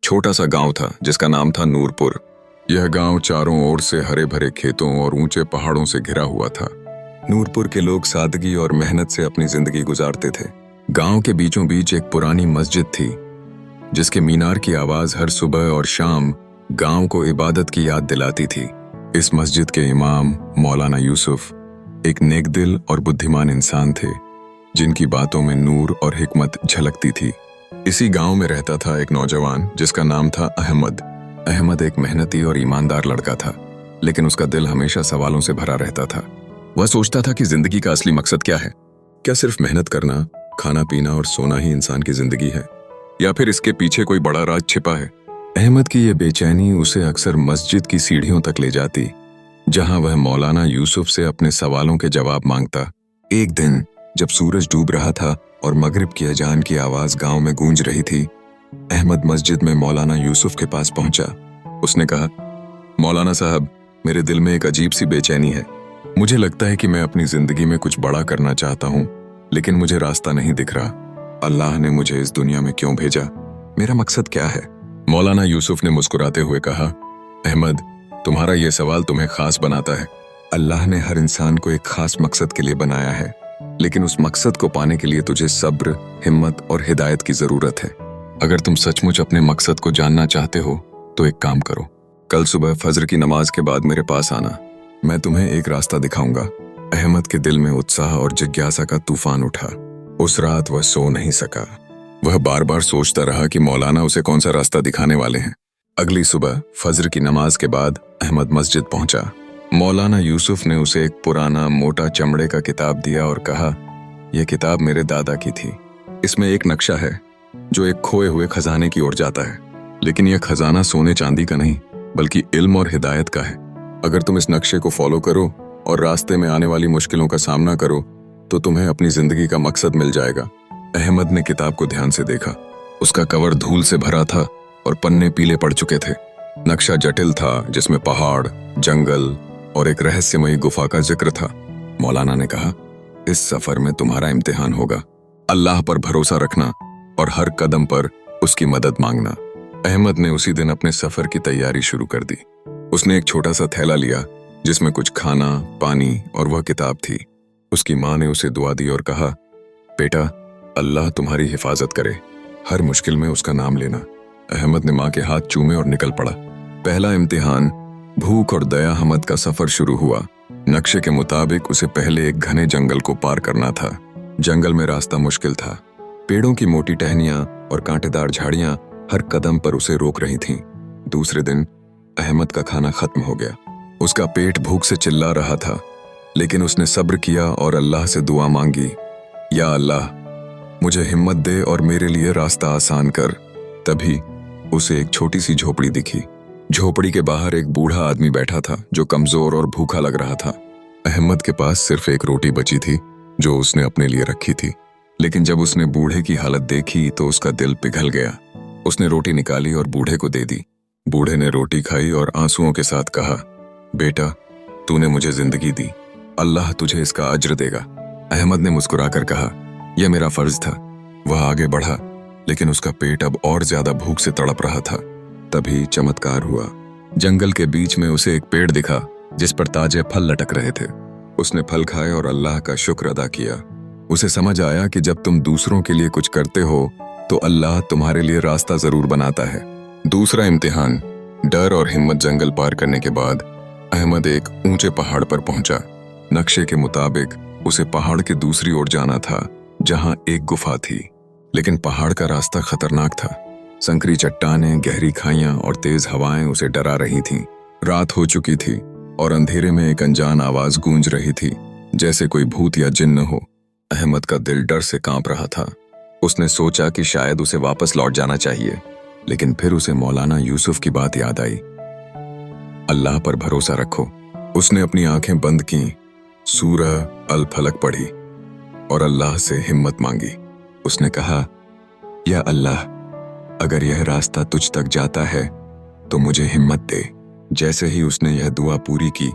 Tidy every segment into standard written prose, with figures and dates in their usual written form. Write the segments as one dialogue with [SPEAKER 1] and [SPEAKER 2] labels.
[SPEAKER 1] छोटा सा गांव था जिसका नाम था नूरपुर। यह गांव चारों ओर से हरे भरे खेतों और ऊंचे पहाड़ों से घिरा हुआ था। नूरपुर के लोग सादगी और मेहनत से अपनी जिंदगी गुजारते थे। गांव के बीचों बीच एक पुरानी मस्जिद थी जिसके मीनार की आवाज हर सुबह और शाम गांव को इबादत की याद दिलाती थी। इस मस्जिद के इमाम मौलाना यूसुफ एक नेकदिल और बुद्धिमान इंसान थे जिनकी बातों में नूर और हिकमत झलकती थी। इसी गांव में रहता था एक नौजवान जिसका नाम था अहमद। अहमद एक मेहनती और ईमानदार लड़का था, लेकिन उसका दिल हमेशा सवालों से भरा रहता था। वह सोचता था कि जिंदगी का असली मकसद क्या है। क्या सिर्फ मेहनत करना, खाना पीना और सोना ही इंसान की जिंदगी है, या फिर इसके पीछे कोई बड़ा राज छिपा है? अहमद की यह बेचैनी उसे अक्सर मस्जिद की सीढ़ियों तक ले जाती, जहां वह मौलाना यूसुफ से अपने सवालों के जवाब मांगता। एक दिन जब सूरज डूब रहा था और मगरिब की अजान की आवाज गांव में गूंज रही थी, अहमद मस्जिद में मौलाना यूसुफ के पास पहुंचा। उसने कहा, मौलाना साहब, मेरे दिल में एक अजीब सी बेचैनी है। मुझे लगता है कि मैं अपनी जिंदगी में कुछ बड़ा करना चाहता हूं, लेकिन मुझे रास्ता नहीं दिख रहा। अल्लाह ने मुझे इस दुनिया में क्यों भेजा? मेरा मकसद क्या है? मौलाना यूसुफ ने मुस्कुराते हुए कहा, अहमद, तुम्हारा यह सवाल तुम्हें खास बनाता है। अल्लाह ने हर इंसान को एक खास मकसद के लिए बनाया है, लेकिन उस मकसद को पाने के लिए तुझे सब्र, हिम्मत और हिदायत की जरूरत है। अगर तुम सचमुच अपने मकसद को जानना चाहते हो तो एक काम करो, कल सुबह फजर की नमाज के बाद मेरे पास आना। मैं तुम्हें एक रास्ता दिखाऊंगा। अहमद के दिल में उत्साह और जिज्ञासा का तूफान उठा। उस रात वह सो नहीं सका। वह बार बार सोचता रहा कि मौलाना उसे कौन सा रास्ता दिखाने वाले हैं। अगली सुबह फजर की नमाज के बाद अहमद मस्जिद पहुंचा। मौलाना यूसुफ ने उसे एक पुराना मोटा चमड़े का किताब दिया और कहा, यह किताब मेरे दादा की थी। इसमें एक नक्शा है जो एक खोए हुए खजाने की ओर जाता है, लेकिन यह खजाना सोने चांदी का नहीं बल्कि इल्म और हिदायत का है। अगर तुम इस नक्शे को फॉलो करो और रास्ते में आने वाली मुश्किलों का सामना करो तो तुम्हें अपनी जिंदगी का मकसद मिल जाएगा। अहमद ने किताब को ध्यान से देखा। उसका कवर धूल से भरा था और पन्ने पीले पड़ चुके थे। नक्शा जटिल था, जिसमें पहाड़, जंगल और एक रहस्यमयी गुफा का जिक्र था। मौलाना ने कहा, इस सफर में तुम्हारा इम्तिहान होगा। अल्लाह पर भरोसा रखना और हर कदम पर उसकी मदद मांगना। अहमद ने उसी दिन अपने सफर की तैयारी शुरू कर दी। उसने एक छोटा सा थैला लिया जिसमें कुछ खाना, पानी और वह किताब थी। उसकी माँ ने उसे दुआ दी और कहा, बेटा, अल्लाह तुम्हारी हिफाजत करे। हर मुश्किल में उसका नाम लेना। अहमद ने माँ के हाथ चूमे और निकल पड़ा। पहला इम्तिहान भूख और दया हमद का सफर शुरू हुआ। नक्शे के मुताबिक उसे पहले एक घने जंगल को पार करना था। जंगल में रास्ता मुश्किल था। पेड़ों की मोटी टहनियां और कांटेदार झाड़ियां हर कदम पर उसे रोक रही थीं। दूसरे दिन अहमद का खाना खत्म हो गया। उसका पेट भूख से चिल्ला रहा था, लेकिन उसने सब्र किया और अल्लाह से दुआ मांगी, या अल्लाह, मुझे हिम्मत दे और मेरे लिए रास्ता आसान कर। तभी उसे एक छोटी सी झोपड़ी दिखी। झोपड़ी के बाहर एक बूढ़ा आदमी बैठा था जो कमजोर और भूखा लग रहा था। अहमद के पास सिर्फ एक रोटी बची थी जो उसने अपने लिए रखी थी, लेकिन जब उसने बूढ़े की हालत देखी तो उसका दिल पिघल गया। उसने रोटी निकाली और बूढ़े को दे दी। बूढ़े ने रोटी खाई और आंसुओं के साथ कहा, बेटा, तूने मुझे जिंदगी दी, अल्लाह तुझे इसका अज्र देगा। अहमद ने मुस्कुराकर कहा, यह मेरा फर्ज था। वह आगे बढ़ा, लेकिन उसका पेट अब और ज्यादा भूख से तड़प रहा था। तभी चमत्कार हुआ। जंगल के बीच में उसे एक पेड़ दिखा जिस पर ताजे फल लटक रहे थे। उसने फल खाए और अल्लाह का शुक्र अदा किया। उसे समझ आया कि जब तुम दूसरों के लिए कुछ करते हो तो अल्लाह तुम्हारे लिए रास्ता जरूर बनाता है। दूसरा इम्तिहान डर और हिम्मत। जंगल पार करने के बाद अहमद एक ऊंचे पहाड़ पर पहुंचा। नक्शे के मुताबिक उसे पहाड़ के दूसरी ओर जाना था जहां एक गुफा थी, लेकिन पहाड़ का रास्ता खतरनाक था। संकरी चट्टानें, गहरी खाइयां और तेज हवाएं उसे डरा रही थीं। रात हो चुकी थी और अंधेरे में एक अनजान आवाज गूंज रही थी, जैसे कोई भूत या जिन्न हो। अहमद का दिल डर से कांप रहा था। उसने सोचा कि शायद उसे वापस लौट जाना चाहिए, लेकिन फिर उसे मौलाना यूसुफ की बात याद आई, अल्लाह पर भरोसा रखो। उसने अपनी आंखें बंद की, सूरह अल फलक पढ़ी और अल्लाह से हिम्मत मांगी। उसने कहा, या अल्लाह, अगर यह रास्ता तुझ तक जाता है तो मुझे हिम्मत दे। जैसे ही उसने यह दुआ पूरी की,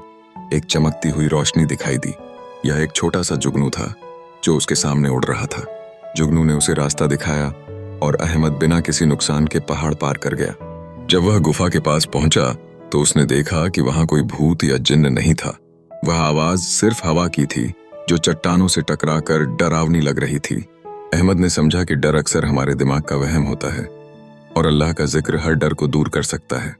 [SPEAKER 1] एक चमकती हुई रोशनी दिखाई दी। यह एक छोटा सा जुगनू था जो उसके सामने उड़ रहा था। जुगनू ने उसे रास्ता दिखाया और अहमद बिना किसी नुकसान के पहाड़ पार कर गया। जब वह गुफा के पास पहुंचा तो उसने देखा कि वहां कोई भूत या जिन्न नहीं था। वह आवाज सिर्फ हवा की थी जो चट्टानों से टकराकर डरावनी लग रही थी। अहमद ने समझा कि डर अक्सर हमारे दिमाग का वहम होता है और अल्लाह का जिक्र हर डर को दूर कर सकता है।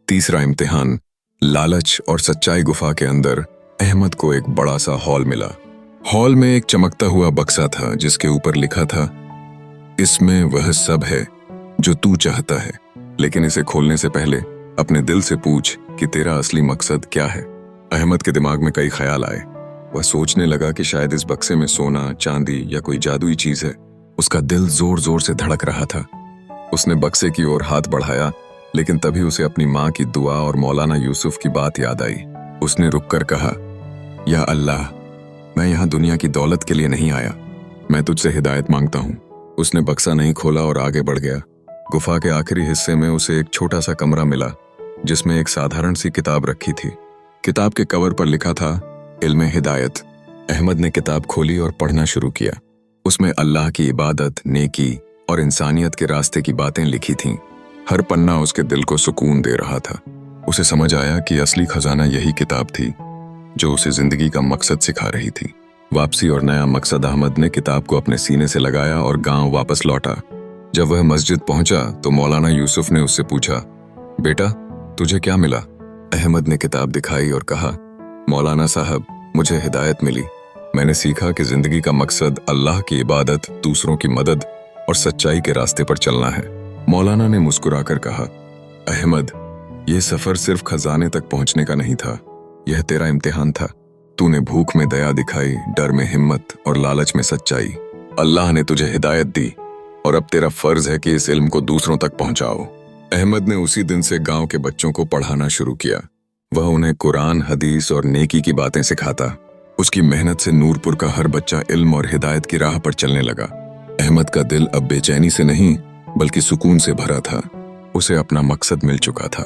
[SPEAKER 1] तीसरा इम्तिहान, लालच और सच्चाई। गुफा के अंदर अहमद को एक बड़ा सा हॉल मिला। हॉल में एक चमकता हुआ बक्सा था जिसके ऊपर लिखा था, इसमें वह सब है जो तू चाहता है, लेकिन इसे खोलने से पहले अपने दिल से पूछ कि तेरा असली मकसद क्या है। अहमद के दिमाग में कई ख्याल आए। वह सोचने लगा कि शायद इस बक्से में सोना, चांदी या कोई जादुई चीज है। उसका दिल जोर जोर से धड़क रहा था। उसने बक्से की ओर हाथ बढ़ाया, लेकिन तभी उसे अपनी माँ की दुआ और मौलाना यूसुफ की बात याद आई। उसने रुककर कहा, या अल्लाह, मैं यहाँ दुनिया की दौलत के लिए नहीं आया, मैं तुझसे हिदायत मांगता हूँ। उसने बक्सा नहीं खोला और आगे बढ़ गया। गुफा के आखिरी हिस्से में उसे एक छोटा सा कमरा मिला जिसमें एक साधारण सी किताब रखी थी। किताब के कवर पर लिखा था, इल्म हिदायत। अहमद ने किताब खोली और पढ़ना शुरू किया। उसमें अल्लाह की इबादत, नेकी और इंसानियत के रास्ते की बातें लिखी थीं। हर पन्ना उसके दिल को सुकून दे रहा था। उसे समझ आया कि असली खजाना यही किताब थी जो उसे जिंदगी का मकसद सिखा रही थी। वापसी और नया मकसद। अहमद ने किताब को अपने सीने से लगाया और गांव वापस लौटा। जब वह मस्जिद पहुंचा तो मौलाना यूसुफ ने उससे पूछा, बेटा तुझे क्या मिला? अहमद ने किताब दिखाई और कहा, मौलाना साहब, मुझे हिदायत मिली। मैंने सीखा कि जिंदगी का मकसद अल्लाह की इबादत, दूसरों की मदद और सच्चाई के रास्ते पर चलना है। मौलाना ने मुस्कुराकर कहा, अहमद, यह सफर सिर्फ खजाने तक पहुंचने का नहीं था, यह तेरा इम्तिहान था। तूने भूख में दया दिखाई, डर में हिम्मत और लालच में सच्चाई। अल्लाह ने तुझे हिदायत दी और अब तेरा फर्ज है कि इस इल्म को दूसरों तक पहुंचाओ। अहमद ने उसी दिन से गांव के बच्चों को पढ़ाना शुरू किया। वह उन्हें कुरान, हदीस और नेकी की बातें सिखाता। उसकी मेहनत से नूरपुर का हर बच्चा इल्म और हिदायत की राह पर चलने लगा। अहमद का दिल अब बेचैनी से नहीं बल्कि सुकून से भरा था। उसे अपना मकसद मिल चुका था।